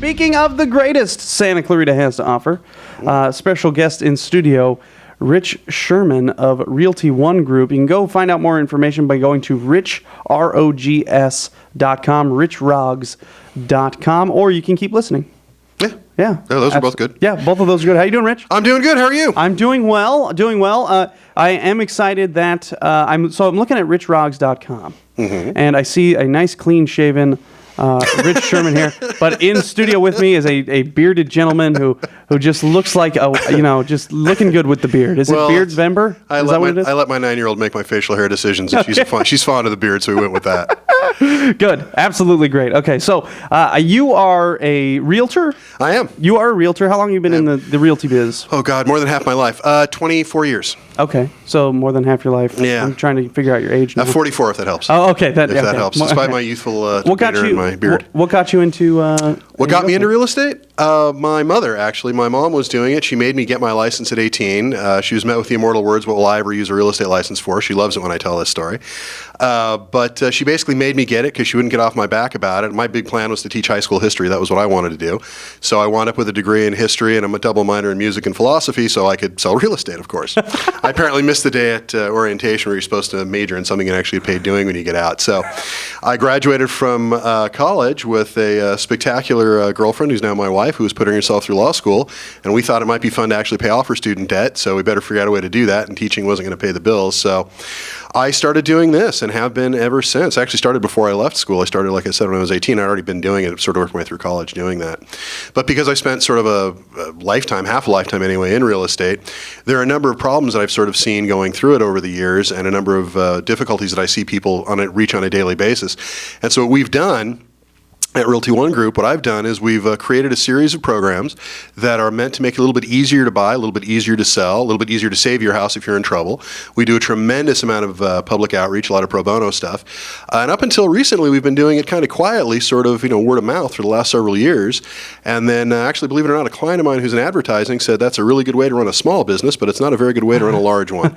Speaking of the greatest Santa Clarita has to offer, special guest in studio, Rich Szerman of Realty One Group. You can go find out more information by going to richrogs.com, richrogs.com, or you can keep listening. Yeah. Those are both good. Yeah, both of those are good. How you doing, Rich? I'm doing good. How are you? I'm doing well. I am excited that I'm looking at richrogs.com, and I see a nice, clean-shaven Rich Szerman here. But in studio with me is a bearded gentleman who just looks like just looking good with the beard. Is it Beardsvember? I let my 9-year-old make my facial hair decisions, and she's fond of the beard, so we went with that. Good. Absolutely great. Okay, so you are a realtor? I am. You are a realtor. How long have you been in the realty biz? Oh, God, more than half my life. 24 years. Okay, so more than half your life. Yeah. I'm trying to figure out your age now. 44, if that helps. Oh, okay. That helps, despite my youthful demeanor and my beard. What got you into... What got me into real estate? My mother, actually. My mom was doing it. She made me get my license at 18. She was met with the immortal words, what will I ever use a real estate license for? She loves it when I tell this story. But she basically made me get it because she wouldn't get off my back about it. My big plan was to teach high school history. That was what I wanted to do. So I wound up with a degree in history, and I'm a double minor in music and philosophy, so I could sell real estate, of course. I apparently missed the day at orientation where you're supposed to major in something and actually get paid doing when you get out. So I graduated from college with a spectacular girlfriend who's now my wife, who was putting herself through law school, and we thought it might be fun to actually pay off her student debt, so we better figure out a way to do that, and teaching wasn't going to pay the bills. So I started doing this and have been ever since. I actually started before I left school. I started, like I said, when I was 18. I'd already been doing it, sort of working my way through college doing that. But because I spent sort of a lifetime, half a lifetime anyway, in real estate, there are a number of problems that I've sort of seen going through it over the years, and a number of difficulties that I see people reach on a daily basis. And so what we've done at Realty One Group, what I've done is we've created a series of programs that are meant to make it a little bit easier to buy, a little bit easier to sell, a little bit easier to save your house if you're in trouble. We do a tremendous amount of public outreach, a lot of pro bono stuff. And up until recently, we've been doing it kind of quietly, sort of, word of mouth for the last several years. And then actually, believe it or not, a client of mine who's in advertising said that's a really good way to run a small business, but it's not a very good way to run a large one.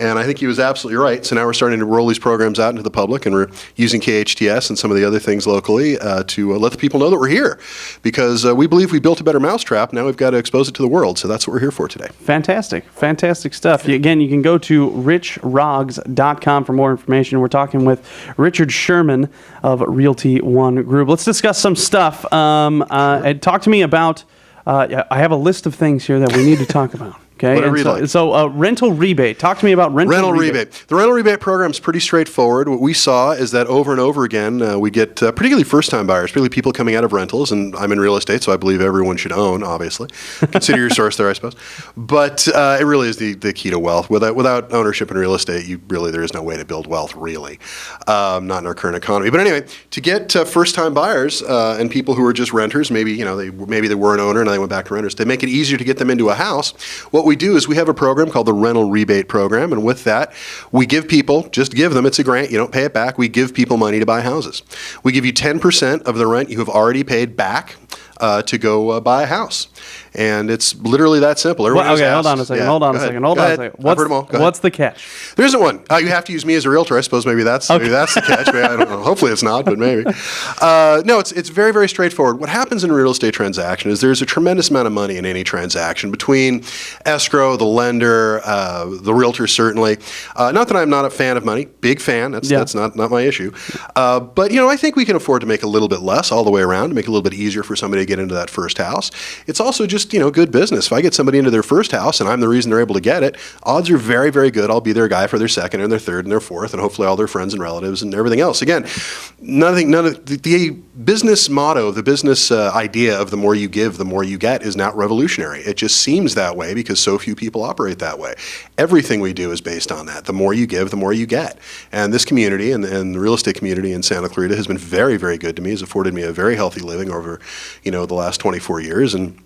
And I think he was absolutely right. So now we're starting to roll these programs out into the public, and we're using KHTS and some of the other things locally to let the people know that we're here, because we believe we built a better mousetrap. Now we've got to expose it to the world, so that's what we're here for today. Fantastic stuff. Again, you can go to richrogs.com for more information. We're talking with Richard Szerman of Realty One Group. Let's discuss some stuff. Talk to me about, I have a list of things here that we need to talk about. Okay. Whatever you like. So rental rebate. Talk to me about rental rebate. The rental rebate program is pretty straightforward. What we saw is that over and over again, we get particularly first-time buyers, particularly people coming out of rentals, and I'm in real estate, so I believe everyone should own, obviously. Consider your source there, I suppose. But it really is the key to wealth. Without ownership in real estate, there is no way to build wealth, really. Not in our current economy. But anyway, to get first-time buyers and people who are just renters, maybe they were an owner and they went back to renters, to make it easier to get them into a house, what we do is we have a program called the Rental Rebate Program, and with that, we give people, just give them, it's a grant, you don't pay it back, we give people money to buy houses. We give you 10% of the rent you have already paid back to go buy a house. And it's literally that simple. Hold on a second. What's the catch? There isn't one. You have to use me as a realtor. I suppose maybe that's the catch. Maybe, I don't know. Hopefully it's not, but maybe. No, it's very, very straightforward. What happens in a real estate transaction is there's a tremendous amount of money in any transaction between escrow, the lender, the realtor, certainly. Not that I'm not a fan of money. Big fan. That's not my issue. But I think we can afford to make a little bit less all the way around, to make it a little bit easier for somebody to get into that first house. It's also just good business. If I get somebody into their first house and I'm the reason they're able to get it, odds are very, very good I'll be their guy for their second and their third and their fourth, and hopefully all their friends and relatives and everything else. Again, none of the business motto, the business idea of the more you give, the more you get is not revolutionary. It just seems that way because so few people operate that way. Everything we do is based on that. The more you give, the more you get. And this community and the real estate community in Santa Clarita has been very, very good to me. Has afforded me a very healthy living over, the last 24 years. And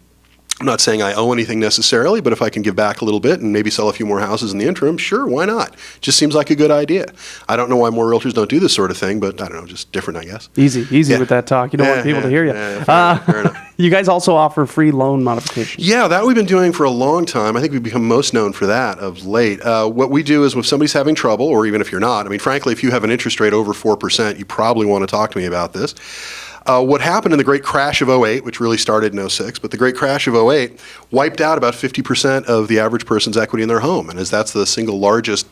I'm not saying I owe anything necessarily, but if I can give back a little bit and maybe sell a few more houses in the interim, sure, why not? Just seems like a good idea. I don't know why more realtors don't do this sort of thing, but I don't know, just different, I guess. Easy with that talk. You don't want people to hear you. Fair enough. You guys also offer free loan modification. Yeah, that we've been doing for a long time. I think we've become most known for that of late. What we do is if somebody's having trouble, or even if you're not, frankly, if you have an interest rate over 4%, you probably want to talk to me about this. What happened in the great crash of '08, which really started in '06, but the great crash of '08 wiped out about 50% of the average person's equity in their home. And as that's the single largest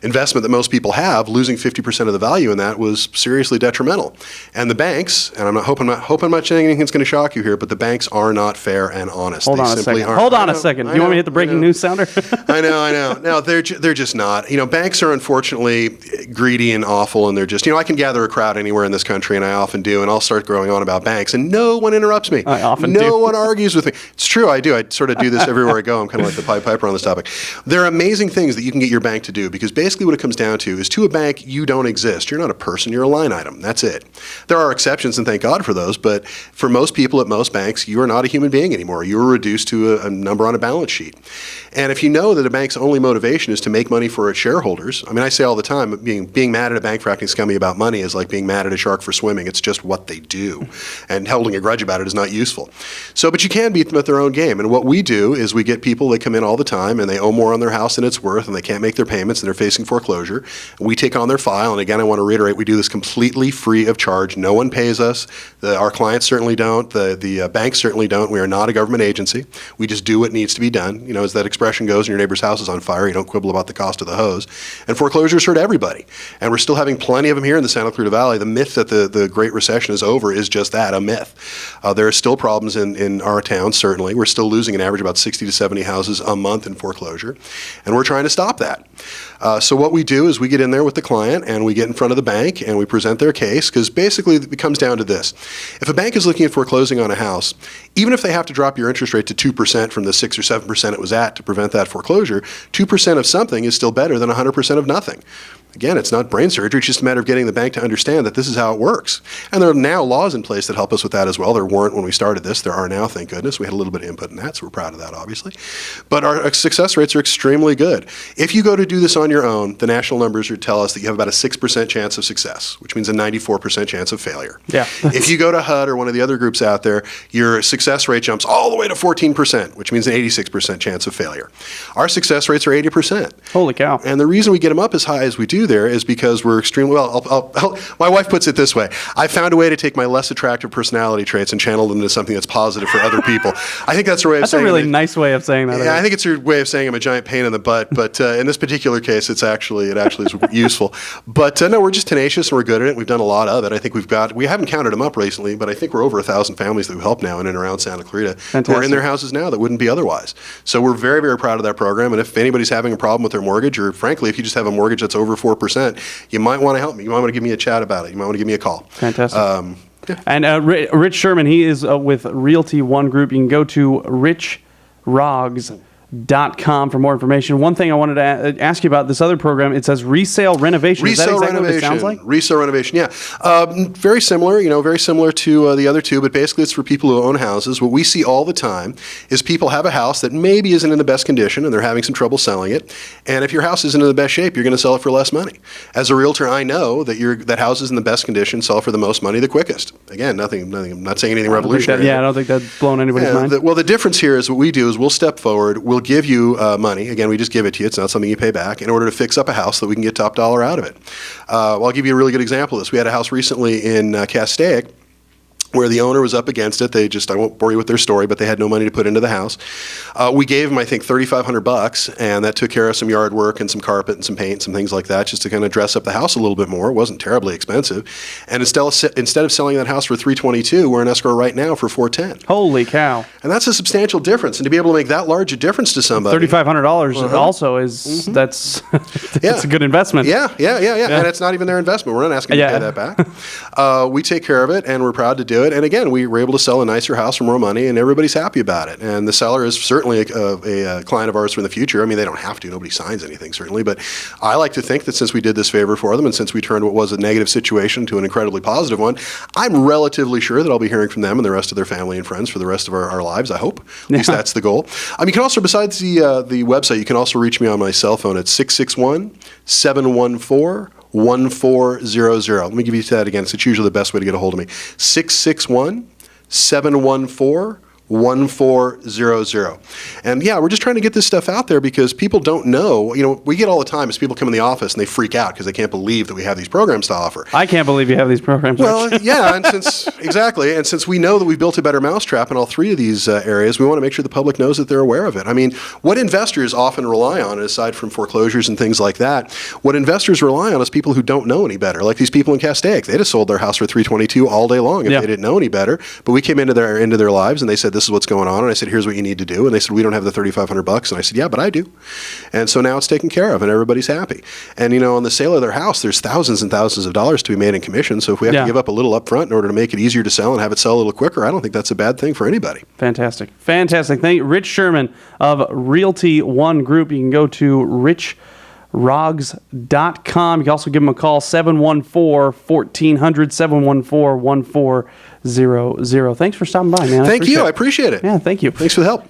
investment that most people have, losing 50% of the value in that was seriously detrimental. And the banks, and I'm not hoping saying anything that's going to shock you here, but the banks are not fair and honest. Hold on a second. Hold on a second. Do you want me to hit the breaking news sounder? I know. No, they're just not. Banks are unfortunately greedy and awful, and they're just, I can gather a crowd anywhere in this country, and I often do, and I'll start going on about banks, and no one interrupts me. I often do. No one argues with me. It's true, I do. I sort of do this everywhere I go. I'm kind of like the Pied Piper on this topic. There are amazing things that you can get your bank to do, because basically what it comes down to is, to a bank, you don't exist. You're not a person, you're a line item. That's it. There are exceptions, and thank God for those, but for most people at most banks, you are not a human being anymore. You are reduced to a number on a balance sheet. And if you know that a bank's only motivation is to make money for its shareholders, I say all the time, being mad at a bank for acting scummy about money is like being mad at a shark for swimming. It's just what they do. And holding a grudge about it is not useful. But you can beat them at their own game. And what we do is we get people that come in all the time and they owe more on their house than it's worth, and they can't make their payments, and they're facing foreclosure. We take on their file, and again, I want to reiterate, we do this completely free of charge. No one pays us. Our clients certainly don't. The banks certainly don't. We are not a government agency. We just do what needs to be done. As that expression goes, when your neighbor's house is on fire, you don't quibble about the cost of the hose. And foreclosures hurt everybody. And we're still having plenty of them here in the Santa Clarita Valley. The myth that the Great Recession is over is just that, a myth. There are still problems in our town, certainly. We're still losing an average about 60 to 70 houses a month in foreclosure. And we're trying to stop that. So what we do is we get in there with the client, and we get in front of the bank, and we present their case, because basically it comes down to this. If a bank is looking at foreclosing on a house, even if they have to drop your interest rate to 2% from the 6 or 7% it was at to prevent that foreclosure, 2% of something is still better than 100% of nothing. Again, it's not brain surgery. It's just a matter of getting the bank to understand that this is how it works. And there are now laws in place that help us with that as well. There weren't when we started this. There are now, thank goodness. We had a little bit of input in that, so we're proud of that, obviously. But our success rates are extremely good. If you go to do this on your own, the national numbers would tell us that you have about a 6% chance of success, which means a 94% chance of failure. Yeah. If you go to HUD or one of the other groups out there, your success rate jumps all the way to 14%, which means an 86% chance of failure. Our success rates are 80%. Holy cow. And the reason we get them up as high as we do there is because we're extremely, my wife puts it this way: I found a way to take my less attractive personality traits and channel them into something that's positive for other people. I think that's a way of saying. That's a really nice way of saying that. Yeah, I think it's a way of saying I'm a giant pain in the butt, but in this particular case, it actually is useful. But no, we're just tenacious, and we're good at it. We've done a lot of it. I think we haven't counted them up recently, but I think we're over 1,000 families that we've helped now in and around Santa Clarita who are in their houses now that wouldn't be otherwise. So we're very, very proud of that program. And if anybody's having a problem with their mortgage, or frankly, if you just have a mortgage that's over 4%, you might want to help me. You might want to give me a chat about it. You might want to give me a call. Fantastic. Yeah. And Rich Szerman, he is with Realty One Group. You can go to richrogs.com for more information. One thing I wanted to ask you about this other program, it says resale renovation. Is that exactly what it sounds like? Resale renovation, yeah. Very similar, very similar to the other two, but basically it's for people who own houses. What we see all the time is people have a house that maybe isn't in the best condition, and they're having some trouble selling it. And if your house isn't in the best shape, you're going to sell it for less money. As a realtor, I know that houses in the best condition sell for the most money the quickest. Again, nothing. I'm not saying anything revolutionary. I don't think that's blown anybody's mind. The difference here is what we do is we'll step forward, we'll give you money. Again, we just give it to you. It's not something you pay back in order to fix up a house so that we can get top dollar out of it. Well, I'll give you a really good example of this. We had a house recently in Castaic where the owner was up against it. I won't bore you with their story, but they had no money to put into the house. We gave them, I think, $3,500, and that took care of some yard work and some carpet and some paint and some things like that, just to kind of dress up the house a little bit more. It wasn't terribly expensive. And instead of selling that house for $322, we're in escrow right now for $410. Holy cow. And that's a substantial difference. And to be able to make that large a difference to somebody. $3,500 also is, that's a good investment. Yeah. And it's not even their investment. We're not asking to pay that back. We take care of it, and we're proud to do it. And again, we were able to sell a nicer house for more money, and everybody's happy about it. And the seller is certainly a client of ours for the future. I mean, they don't have to. Nobody signs anything, certainly. But I like to think that since we did this favor for them, and since we turned what was a negative situation to an incredibly positive one, I'm relatively sure that I'll be hearing from them and the rest of their family and friends for the rest of our lives, I hope. At least that's the goal. You can also, besides the website, you can also reach me on my cell phone at 661-714-1400. Let me give you that again. It's usually the best way to get a hold of me. 661-714-1400. 1400. And yeah, we're just trying to get this stuff out there because people don't know. You know, we get all the time as people come in the office and they freak out because they can't believe that we have these programs to offer. I can't believe you have these programs. Well, yeah, and since we know that we've built a better mousetrap in all three of these areas, we want to make sure the public knows that they're aware of it. I mean, what investors often rely on, aside from foreclosures and things like that, what investors rely on is people who don't know any better, like these people in Castaic. They'd have sold their house for $322 all day long if they didn't know any better. But we came into their lives and they said, "This is what's going on." And I said, "Here's what you need to do." And they said, "We don't have the $3,500. And I said, "Yeah, but I do." And so now it's taken care of and everybody's happy. And, you know, on the sale of their house, there's thousands and thousands of dollars to be made in commission. So if we have to give up a little upfront in order to make it easier to sell and have it sell a little quicker, I don't think that's a bad thing for anybody. Fantastic. Thank you. Rich Szerman of Realty One Group. You can go to richrogs.com. You can also give them a call, 714-1400, 714-1400. Thanks for stopping by, man. Thank you. I appreciate it. Yeah, thank you. Thanks for the help.